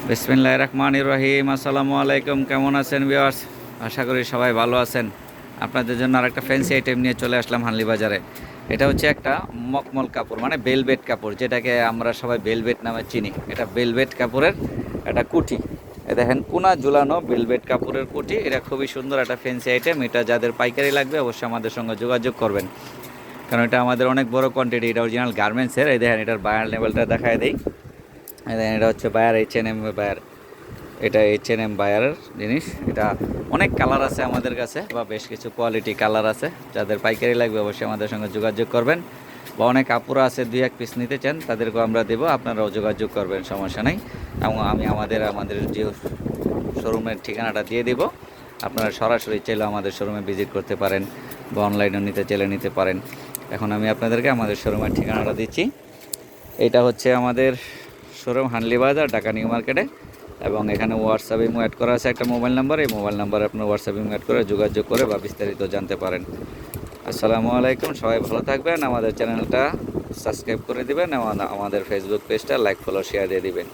বিসমিল্লাহির রহমানির রহিম। আসসালামু আলাইকুম। কেমন আছেন ভিউয়ার্স? আশা করি সবাই ভালো আছেন। আপনাদের জন্য আরেকটা ফ্যান্সি আইটেম নিয়ে চলে আসলাম হানলি বাজারে। এটা হচ্ছে একটা মকমল কাপড়, মানে বেলভেট কাপড়, যেটাকে আমরা সবাই বেলভেট নামে চিনি। এটা বেলভেট কাপড়ের একটা কুটি। এ দেখেন, কোনা ঝুলানো বেলভেট কাপড়ের কুটি। এটা খুবই সুন্দর একটা ফ্যান্সি আইটেম। এটা যাদের পাইকারি লাগবে অবশ্যই আমাদের সঙ্গে যোগাযোগ করবেন, কারণ এটা আমাদের অনেক বড় কোয়ান্টিটি। এটা অরিজিনাল গার্মেন্টসের। এই দেখেন, এটার বায়ার লেভেলটা দেখায় দেই। এই দেখেন, এটা হচ্ছে বায়ার, H&M বায়ার। এটা H&M বায়ারের জিনিস। এটা অনেক কালার আছে আমাদের কাছে, বা বেশ কিছু কোয়ালিটি কালার আছে। যাদের পাইকারি লাগবে অবশ্যই আমাদের সঙ্গে যোগাযোগ করবেন, বা অনেক আপুরা আছে দুই এক পিস নিতে চান, তাদেরকেও আমরা দেবো, আপনারাও যোগাযোগ করবেন, সমস্যা নেই। এবং আমি আমাদের যে শোরুমের ঠিকানাটা দিয়ে দিব, আপনারা সরাসরি চাইলেও আমাদের শোরুমে ভিজিট করতে পারেন, বা অনলাইনেও নিতে চাইলে নিতে পারেন। এখন আমি আপনাদেরকে আমাদের শোরুমের ঠিকানাটা দিচ্ছি। এটা হচ্ছে আমাদের শোরুম, হানলি বাজার, ঢাকা নিউ মার্কেটে। এবং এখানে হোয়াটসঅ্যাপ ইমো অ্যাড করা আছে একটা মোবাইল নাম্বার। এই মোবাইল নাম্বারে আপনার হোয়াটসঅ্যাপ ইমো অ্যাড করে যোগাযোগ করে বা বিস্তারিত জানতে পারেন। আসসালামু আলাইকুম, সবাই ভালো থাকবেন। আমাদের চ্যানেলটা সাবস্ক্রাইব করে দিবেন এবং আমাদের ফেসবুক পেজটা লাইক, ফলো, শেয়ার দিয়ে দিবেন।